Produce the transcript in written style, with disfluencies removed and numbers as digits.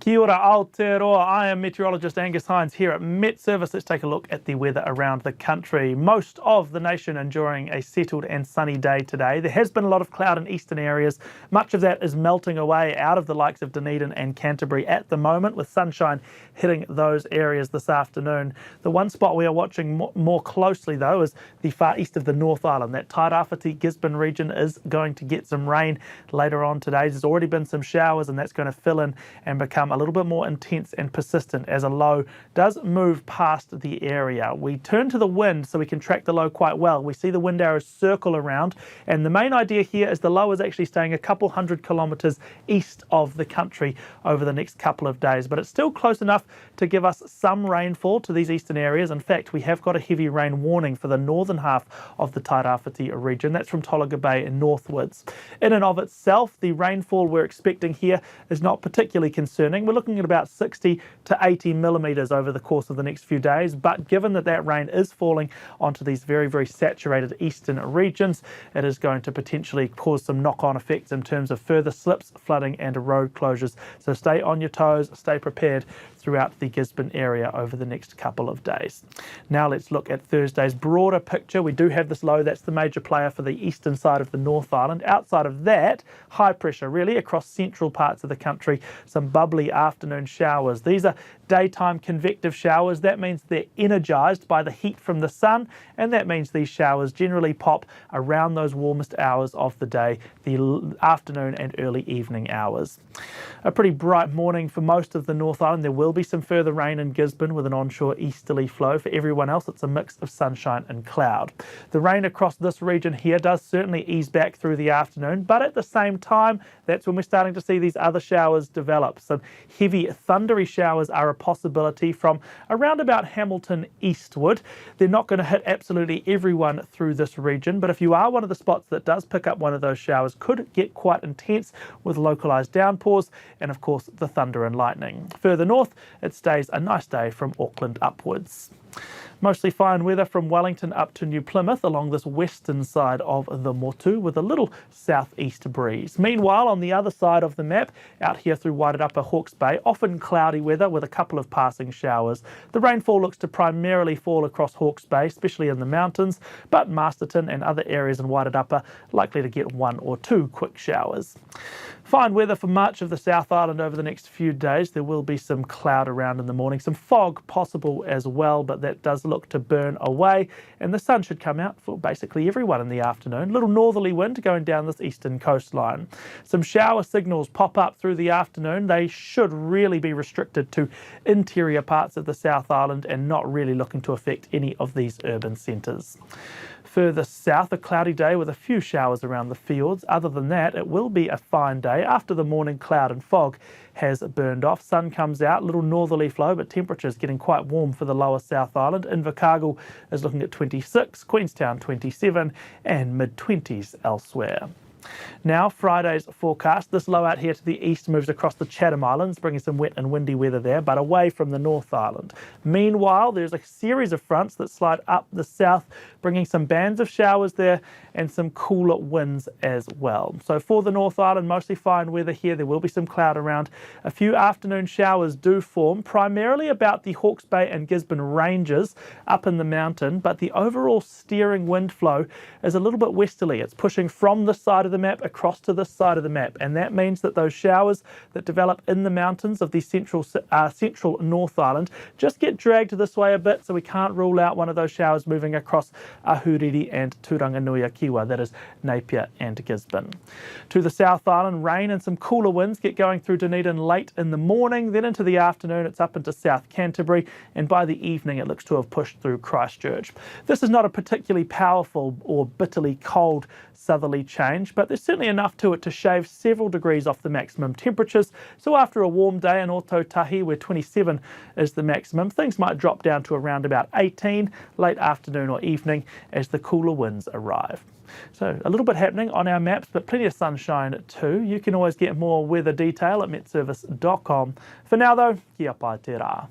Kia ora Aotearoa, I am meteorologist Angus Hines here at Met Service. Let's take a look at the weather around the country. Most of the nation enjoying a settled and sunny day today. There has been a lot of cloud in eastern areas. Much of that is melting away out of the likes of Dunedin and Canterbury at the moment, with sunshine hitting those areas this afternoon. The one spot we are watching more closely though is the far east of the North Island. That Tairāwhiti Gisborne region is going to get some rain later on today. There's already been some showers and that's going to fill in and become a little bit more intense and persistent as a low does move past the area. We turn to the wind so we can track the low quite well. We see the wind arrows circle around, and the main idea here is the low is actually staying a couple hundred kilometres east of the country over the next couple of days, but it's still close enough to give us some rainfall to these eastern areas. In fact, we have got a heavy rain warning for the northern half of the Tairāwhiti region. That's from Tolaga Bay and northwards. In and of itself, the rainfall we're expecting here is not particularly concerning. We're looking at about 60 to 80 millimetres over the course of the next few days, but given that that rain is falling onto these very, very saturated eastern regions, it is going to potentially cause some knock-on effects in terms of further slips, flooding and road closures. So stay on your toes, stay prepared throughout the Gisborne area over the next couple of days. Now let's look at Thursday's broader picture. We do have this low, that's the major player for the eastern side of the North Island. Outside of that, high pressure really across central parts of the country, some bubbly afternoon showers. These are daytime convective showers. That means they're energised by the heat from the sun, and that means these showers generally pop around those warmest hours of the day, the afternoon and early evening hours. A pretty bright morning for most of the North Island. There will be some further rain in Gisborne with an onshore easterly flow. For everyone else, it's a mix of sunshine and cloud. The rain across this region here does certainly ease back through the afternoon, but at the same time, that's when we're starting to see these other showers develop. Some heavy thundery showers are a possibility from around about Hamilton eastward. They're not going to hit absolutely everyone through this region, but if you are one of the spots that does pick up one of those showers, could get quite intense with localised downpours and of course the thunder and lightning. Further north, it stays a nice day from Auckland upwards. Mostly fine weather from Wellington up to New Plymouth along this western side of the Motu with a little southeast breeze. Meanwhile, on the other side of the map, out here through Wairarapa, Hawke's Bay, often cloudy weather with a couple of passing showers. The rainfall looks to primarily fall across Hawke's Bay, especially in the mountains, but Masterton and other areas in Wairarapa likely to get one or two quick showers. Fine weather for much of the South Island over the next few days. There will be some cloud around in the morning, some fog possible as well, but that does look to burn away, and the sun should come out for basically everyone in the afternoon. Little northerly wind going down this eastern coastline. Some shower signals pop up through the afternoon. They should really be restricted to interior parts of the South Island and not really looking to affect any of these urban centres. Further south, a cloudy day with a few showers around the fields. Other than that, it will be a fine day after the morning cloud and fog has burned off. Sun comes out, little northerly flow, but temperatures getting quite warm for the lower South Island. Invercargill is looking at 26, Queenstown 27 and mid-20s elsewhere. Now, Friday's forecast. This low out here to the east moves across the Chatham Islands, bringing some wet and windy weather there, but away from the North Island. Meanwhile, there's a series of fronts that slide up the south, bringing some bands of showers there and some cooler winds as well. So for the North Island, mostly fine weather here. There will be some cloud around. A few afternoon showers do form, primarily about the Hawke's Bay and Gisborne ranges up in the mountain, but the overall steering wind flow is a little bit westerly. It's pushing from this side of the map across to this side of the map, and that means that those showers that develop in the mountains of the central North Island just get dragged this way a bit, so we can't rule out one of those showers moving across Ahuriri and Turanganui-a-Kiwa, that is Napier and Gisborne. To the South Island, rain and some cooler winds get going through Dunedin late in the morning, then into the afternoon it's up into South Canterbury, and by the evening it looks to have pushed through Christchurch. This is not a particularly powerful or bitterly cold southerly change, but there's certainly enough to it to shave several degrees off the maximum temperatures. So after a warm day in Ōtautahi, where 27 is the maximum, things might drop down to around about 18 late afternoon or evening as the cooler winds arrive. So a little bit happening on our maps, but plenty of sunshine too. You can always get more weather detail at metservice.com. For now though, kia pai te rā.